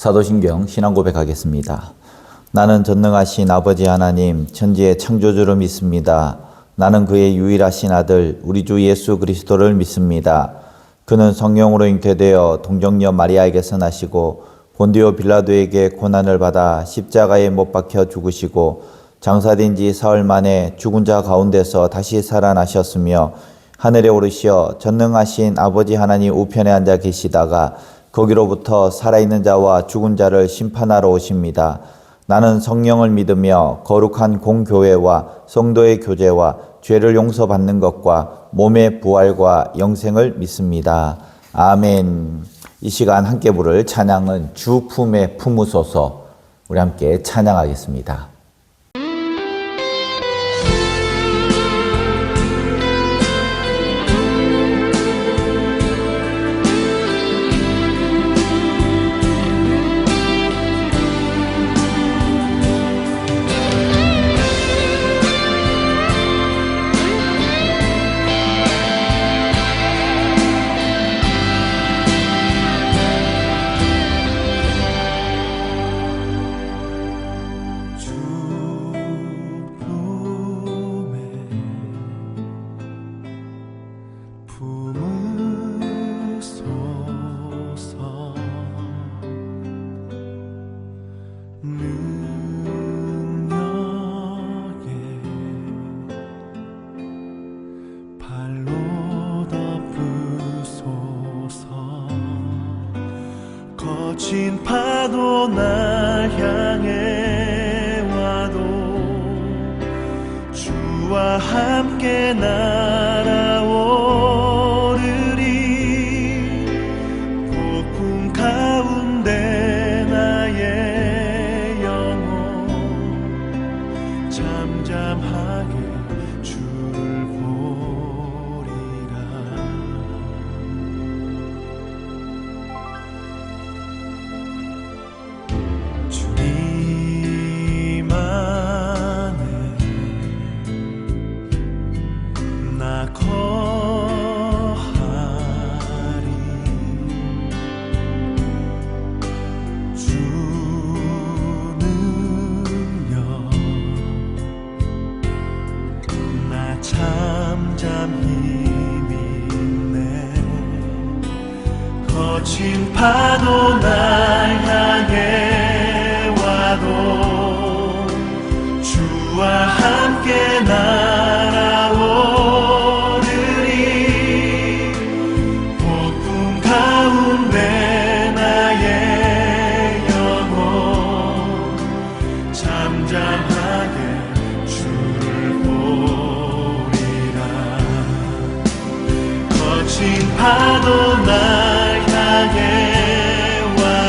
사도신경 신앙 고백하겠습니다. 나는 전능하신 아버지 하나님 천지의 창조주를 믿습니다. 나는 그의 유일하신 아들 우리 주 예수 그리스도를 믿습니다. 그는 성령으로 잉태되어 동정녀 마리아에게서 나시고 본디오 빌라도에게 고난을 받아 십자가에 못 박혀 죽으시고 장사된 지 사흘 만에 죽은 자 가운데서 다시 살아나셨으며 하늘에 오르시어 전능하신 아버지 하나님 우편에 앉아 계시다가 거기로부터 살아있는 자와 죽은 자를 심판하러 오십니다. 나는 성령을 믿으며 거룩한 공교회와 성도의 교제와 죄를 용서받는 것과 몸의 부활과 영생을 믿습니다. 아멘. 이 시간 함께 부를 찬양은 주 품에 품으소서. 우리 함께 찬양하겠습니다. 거친 파도 날 향해 와도 주와 함께 날아오르리. 폭풍 가운데 나의 영혼 잠잠하게 주를 보리라. 주님 안에 나 거하리. 주 능력 나 잠잠히 믿네. 거친 파도 날 향해 와도 주와 함께 날아오르리. 폭풍 가운데 나의 영혼 잠잠하게 주를 보리라. 거친 파도 날 향해 와도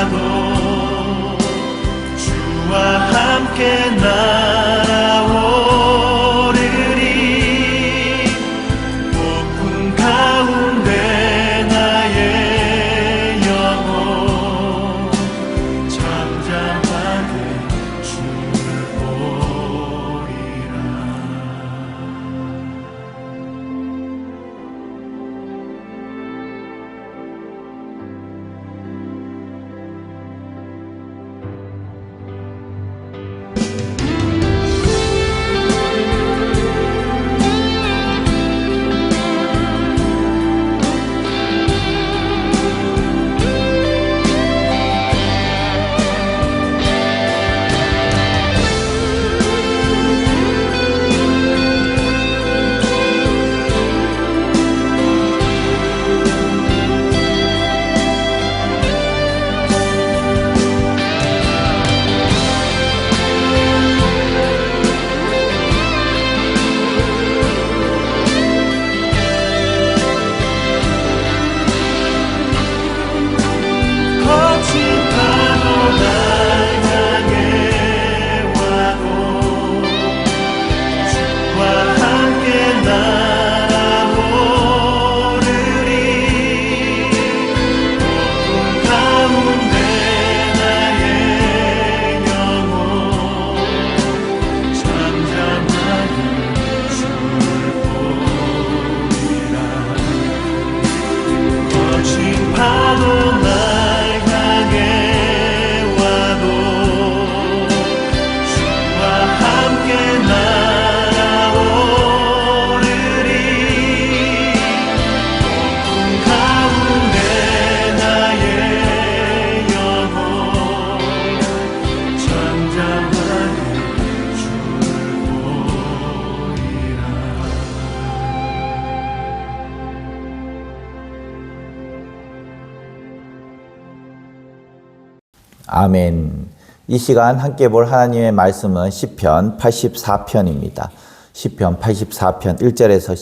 아멘. 이 시간 함께 볼 하나님의 말씀은 시편 84편입니다. 시편 84편 1절에서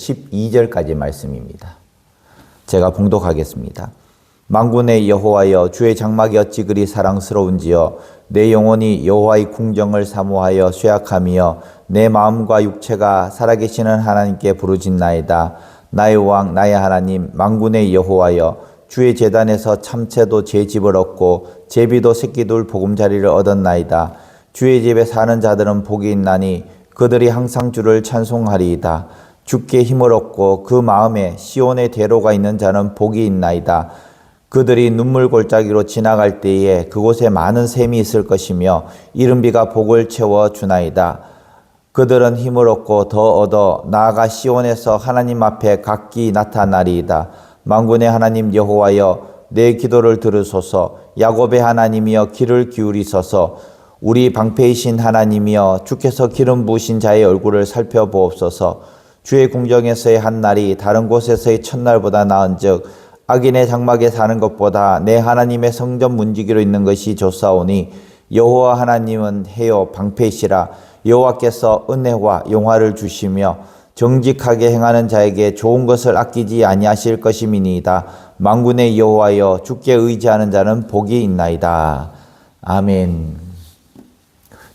12절까지 말씀입니다. 제가 봉독하겠습니다. 만군의 여호와여, 주의 장막이 어찌 그리 사랑스러운지요. 내 영혼이 여호와의 궁정을 사모하여 쇠약하며 내 마음과 육체가 살아계시는 하나님께 부르짖나이다. 나의 왕 나의 하나님 만군의 여호와여, 주의 제단에서 참새도 제 집을 얻고 제비도 새끼둘 보금자리를 얻었나이다. 주의 집에 사는 자들은 복이 있나니 그들이 항상 주를 찬송하리이다. 주께 힘을 얻고 그 마음에 시온의 대로가 있는 자는 복이 있나이다. 그들이 눈물 골짜기로 지나갈 때에 그곳에 많은 샘이 있을 것이며 이른 비가 복을 채워 주나이다. 그들은 힘을 얻고 더 얻어 나아가 시온에서 하나님 앞에 각기 나타나리이다. 만군의 하나님 여호와여, 내 기도를 들으소서. 야곱의 하나님이여, 귀를 기울이소서. 우리 방패이신 하나님이여, 주께서 기름 부으신 자의 얼굴을 살펴보옵소서. 주의 궁정에서의 한 날이 다른 곳에서의 첫날보다 나은즉 악인의 장막에 사는 것보다 내 하나님의 성전 문지기로 있는 것이 좋사오니 여호와 하나님은 해요 방패시라. 여호와께서 은혜와 영화를 주시며 정직하게 행하는 자에게 좋은 것을 아끼지 아니하실 것임이니이다. 만군의 여호와여, 주께 의지하는 자는 복이 있나이다. 아멘.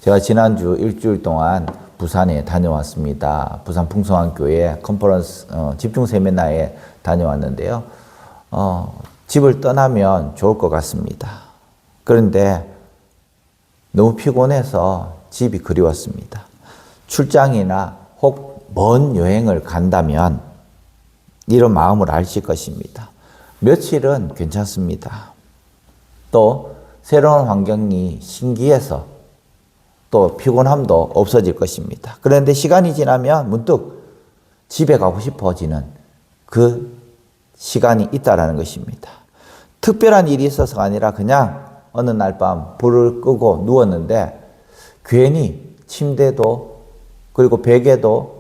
제가 지난주 일주일 동안 부산에 다녀왔습니다. 부산 풍성한교회 컨퍼런스 집중 세미나에 다녀왔는데요. 집을 떠나면 좋을 것 같습니다. 그런데 너무 피곤해서 집이 그리웠습니다. 출장이나 혹 먼 여행을 간다면 이런 마음을 아실 것입니다. 며칠은 괜찮습니다. 또 새로운 환경이 신기해서 또 피곤함도 없어질 것입니다. 그런데 시간이 지나면 문득 집에 가고 싶어지는 그 시간이 있다라는 것입니다. 특별한 일이 있어서가 아니라 그냥 어느 날 밤 불을 끄고 누웠는데 괜히 침대도 그리고 베개도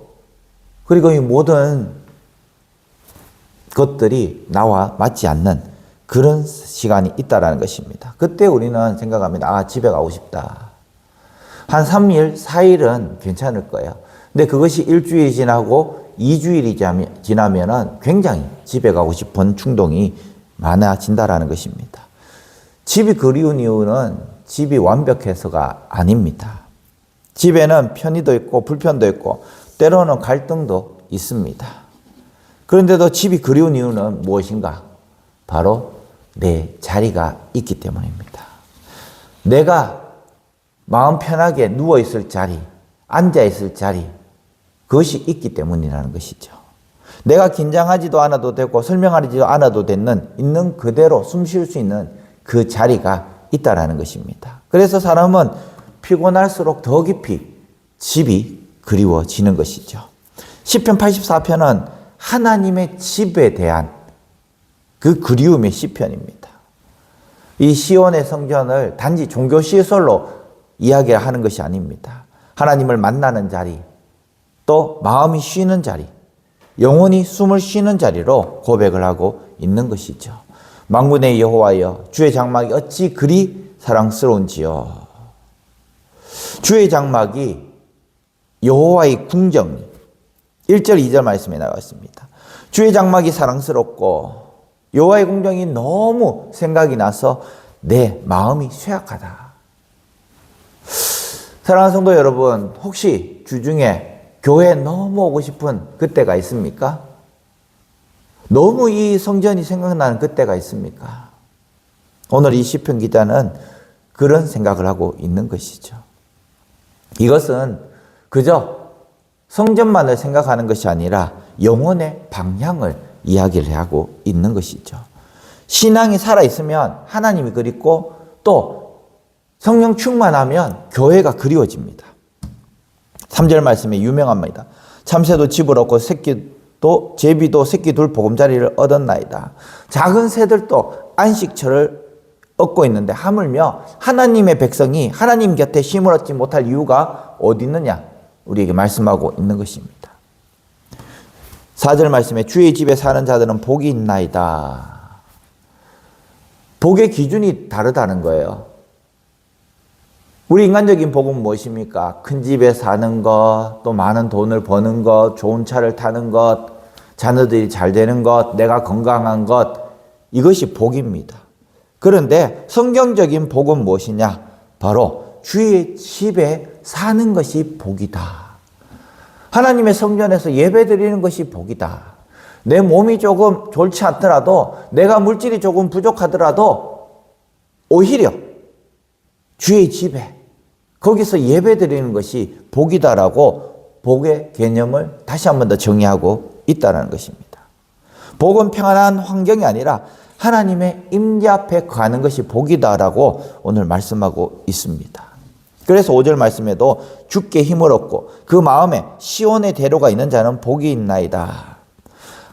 그리고 이 모든 것들이 나와 맞지 않는 그런 시간이 있다라는 것입니다. 그때 우리는 생각합니다. 집에 가고 싶다. 한 3일, 4일은 괜찮을 거예요. 근데 그것이 일주일이 지나고 2주일이 지나면은 굉장히 집에 가고 싶은 충동이 많아진다라는 것입니다. 집이 그리운 이유는 집이 완벽해서가 아닙니다. 집에는 편의도 있고 불편도 있고 때로는 갈등도 있습니다. 그런데도 집이 그리운 이유는 무엇인가? 바로 내 자리가 있기 때문입니다. 내가 마음 편하게 누워있을 자리, 앉아있을 자리, 그것이 있기 때문이라는 것이죠. 내가 긴장하지도 않아도 되고 설명하지도 않아도 되는 있는 그대로 숨 쉴 수 있는 그 자리가 있다라는 것입니다. 그래서 사람은 피곤할수록 더 깊이 집이 그리워지는 것이죠. 시편 84편은 하나님의 집에 대한 그 그리움의 시편입니다. 이 시온의 성전을 단지 종교시설로 이야기하는 것이 아닙니다. 하나님을 만나는 자리, 또 마음이 쉬는 자리, 영혼이 숨을 쉬는 자리로 고백을 하고 있는 것이죠. 만군의 여호와여, 주의 장막이 어찌 그리 사랑스러운지요. 주의 장막이 여호와의 궁정, 1절 2절 말씀에 나와 있습니다. 주의 장막이 사랑스럽고 여호와의 궁정이 너무 생각이 나서 내 마음이 쇠약하다. 사랑하는 성도 여러분, 혹시 주중에 교회에 너무 오고 싶은 그때가 있습니까? 너무 이 성전이 생각나는 그때가 있습니까? 오늘 이 시편 기자는 그런 생각을 하고 있는 것이죠. 이것은 그저 성전만을 생각하는 것이 아니라 영혼의 방향을 이야기를 하고 있는 것이죠. 신앙이 살아있으면 하나님이 그립고 또 성령 충만하면 교회가 그리워집니다. 3절 말씀에 유명한 말이다. 참새도 집을 얻고 새끼도 제비도 새끼 둘 보금자리를 얻었나이다. 작은 새들도 안식처를 얻고 있는데 하물며 하나님의 백성이 하나님 곁에 쉼을 얻지 못할 이유가 어디 있느냐? 우리에게 말씀하고 있는 것입니다. 4절 말씀에 주의 집에 사는 자들은 복이 있나이다. 복의 기준이 다르다는 거예요. 우리 인간적인 복은 무엇입니까? 큰 집에 사는 것, 또 많은 돈을 버는 것, 좋은 차를 타는 것, 자녀들이 잘 되는 것, 내가 건강한 것, 이것이 복입니다. 그런데 성경적인 복은 무엇이냐? 바로 주의 집에 사는 것이 복이다. 하나님의 성전에서 예배드리는 것이 복이다. 내 몸이 조금 좋지 않더라도, 내가 물질이 조금 부족하더라도 오히려 주의 집에 거기서 예배드리는 것이 복이다라고 복의 개념을 다시 한 번 더 정의하고 있다는 것입니다. 복은 평안한 환경이 아니라 하나님의 임재 앞에 거하는 것이 복이다라고 오늘 말씀하고 있습니다. 그래서 5절 말씀에도 주께 힘을 얻고 그 마음에 시온의 대로가 있는 자는 복이 있나이다.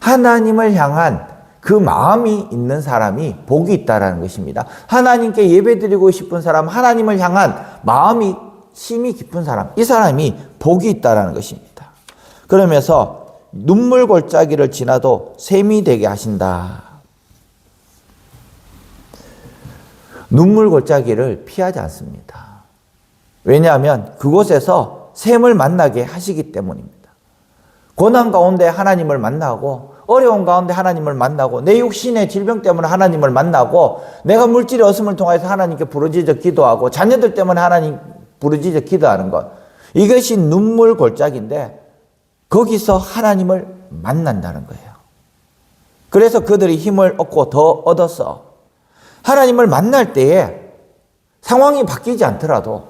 하나님을 향한 그 마음이 있는 사람이 복이 있다라는 것입니다. 하나님께 예배드리고 싶은 사람, 하나님을 향한 마음이 심이 깊은 사람, 이 사람이 복이 있다라는 것입니다. 그러면서 눈물 골짜기를 지나도 샘이 되게 하신다. 눈물 골짜기를 피하지 않습니다. 왜냐하면 그곳에서 샘을 만나게 하시기 때문입니다. 고난 가운데 하나님을 만나고, 어려운 가운데 하나님을 만나고, 내 육신의 질병 때문에 하나님을 만나고, 내가 물질의 어슴을 통해서 하나님께 부르짖어 기도하고, 자녀들 때문에 하나님 부르짖어 기도하는 것, 이것이 눈물 골짜기인데 거기서 하나님을 만난다는 거예요. 그래서 그들이 힘을 얻고 더 얻어서 하나님을 만날 때에 상황이 바뀌지 않더라도,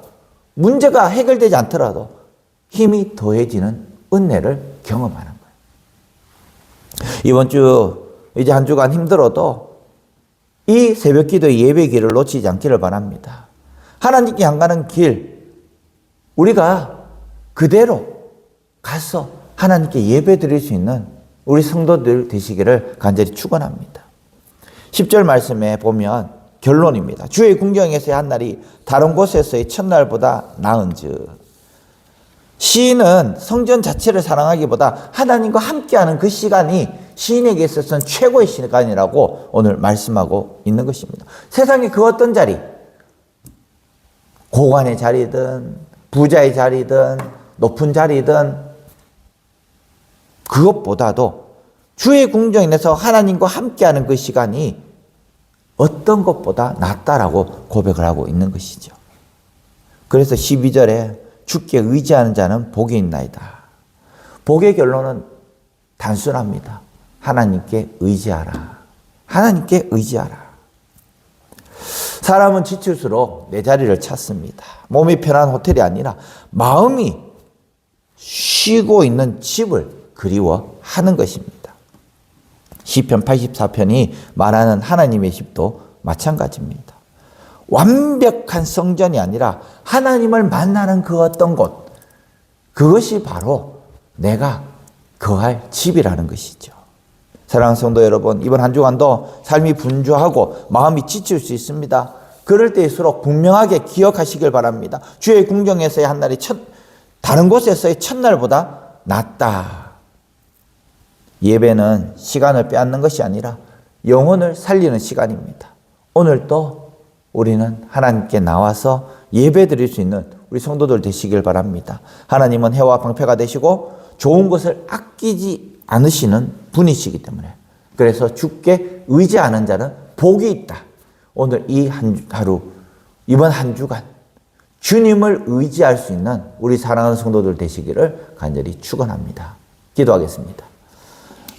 문제가 해결되지 않더라도 힘이 더해지는 은혜를 경험하는 거예요. 이번 주 이제 한 주간 힘들어도 이 새벽 기도의 예배 길을 놓치지 않기를 바랍니다. 하나님께 향하는 길, 우리가 그대로 가서 하나님께 예배 드릴 수 있는 우리 성도들 되시기를 간절히 축원합니다. 10절 말씀에 보면 결론입니다. 주의 궁정에서의 한 날이 다른 곳에서의 첫날보다 나은즉. 시인은 성전 자체를 사랑하기보다 하나님과 함께하는 그 시간이 시인에게 있어서는 최고의 시간이라고 오늘 말씀하고 있는 것입니다. 세상의 그 어떤 자리, 고관의 자리든 부자의 자리든 높은 자리든 그것보다도 주의 궁정에서 하나님과 함께하는 그 시간이 어떤 것보다 낫다라고 고백을 하고 있는 것이죠. 그래서 12절에 주께 의지하는 자는 복이 있나이다. 복의 결론은 단순합니다. 하나님께 의지하라. 하나님께 의지하라. 사람은 지칠수록 내 자리를 찾습니다. 몸이 편한 호텔이 아니라 마음이 쉬고 있는 집을 그리워하는 것입니다. 시편 84편이 말하는 하나님의 집도 마찬가지입니다. 완벽한 성전이 아니라 하나님을 만나는 그 어떤 곳, 그것이 바로 내가 거할 집이라는 것이죠. 사랑하는 성도 여러분, 이번 한 주간도 삶이 분주하고 마음이 지칠 수 있습니다. 그럴 때일수록 분명하게 기억하시길 바랍니다. 주의 궁정에서의 한 날이 다른 곳에서의 첫날보다 낫다. 예배는 시간을 빼앗는 것이 아니라 영혼을 살리는 시간입니다. 오늘 또 우리는 하나님께 나와서 예배 드릴 수 있는 우리 성도들 되시길 바랍니다. 하나님은 해와 방패가 되시고 좋은 것을 아끼지 않으시는 분이시기 때문에, 그래서 주께 의지하는 자는 복이 있다. 오늘 이 하루, 이번 한 주간 주님을 의지할 수 있는 우리 사랑하는 성도들 되시기를 간절히 축원합니다. 기도하겠습니다.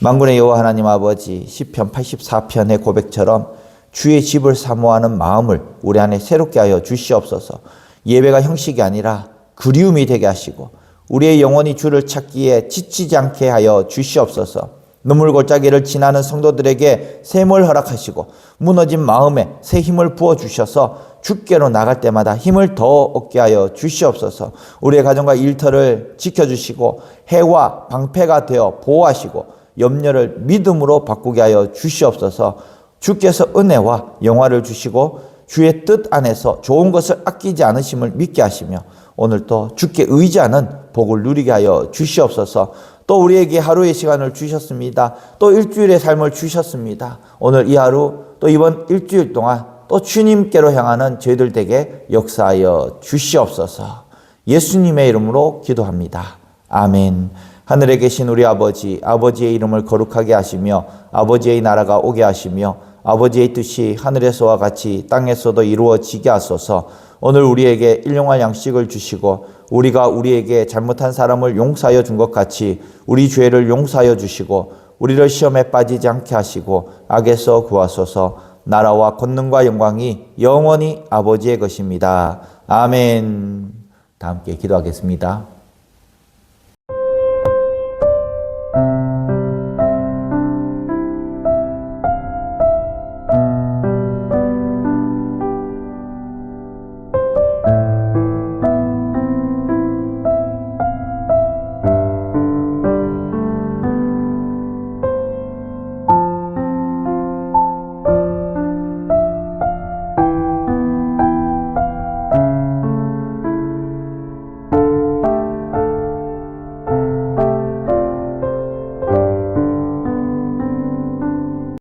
만군의 여호와 하나님 아버지, 시편 84편의 고백처럼 주의 집을 사모하는 마음을 우리 안에 새롭게 하여 주시옵소서. 예배가 형식이 아니라 그리움이 되게 하시고 우리의 영혼이 주를 찾기에 지치지 않게 하여 주시옵소서. 눈물 골짜기를 지나는 성도들에게 샘을 허락하시고 무너진 마음에 새 힘을 부어주셔서 주께로 나갈 때마다 힘을 더 얻게 하여 주시옵소서. 우리의 가정과 일터를 지켜주시고 해와 방패가 되어 보호하시고 염려를 믿음으로 바꾸게 하여 주시옵소서. 주께서 은혜와 영화를 주시고 주의 뜻 안에서 좋은 것을 아끼지 않으심을 믿게 하시며 오늘도 주께 의지하는 복을 누리게 하여 주시옵소서. 또 우리에게 하루의 시간을 주셨습니다. 또 일주일의 삶을 주셨습니다. 오늘 이 하루 또 이번 일주일 동안 또 주님께로 향하는 저희들 댁에 역사하여 주시옵소서. 예수님의 이름으로 기도합니다. 아멘. 하늘에 계신 우리 아버지, 아버지의 이름을 거룩하게 하시며 아버지의 나라가 오게 하시며 아버지의 뜻이 하늘에서와 같이 땅에서도 이루어지게 하소서. 오늘 우리에게 일용할 양식을 주시고 우리가 우리에게 잘못한 사람을 용서하여 준 것 같이 우리 죄를 용서하여 주시고 우리를 시험에 빠지지 않게 하시고 악에서 구하소서. 나라와 권능과 영광이 영원히 아버지의 것입니다. 아멘. 다 함께 기도하겠습니다.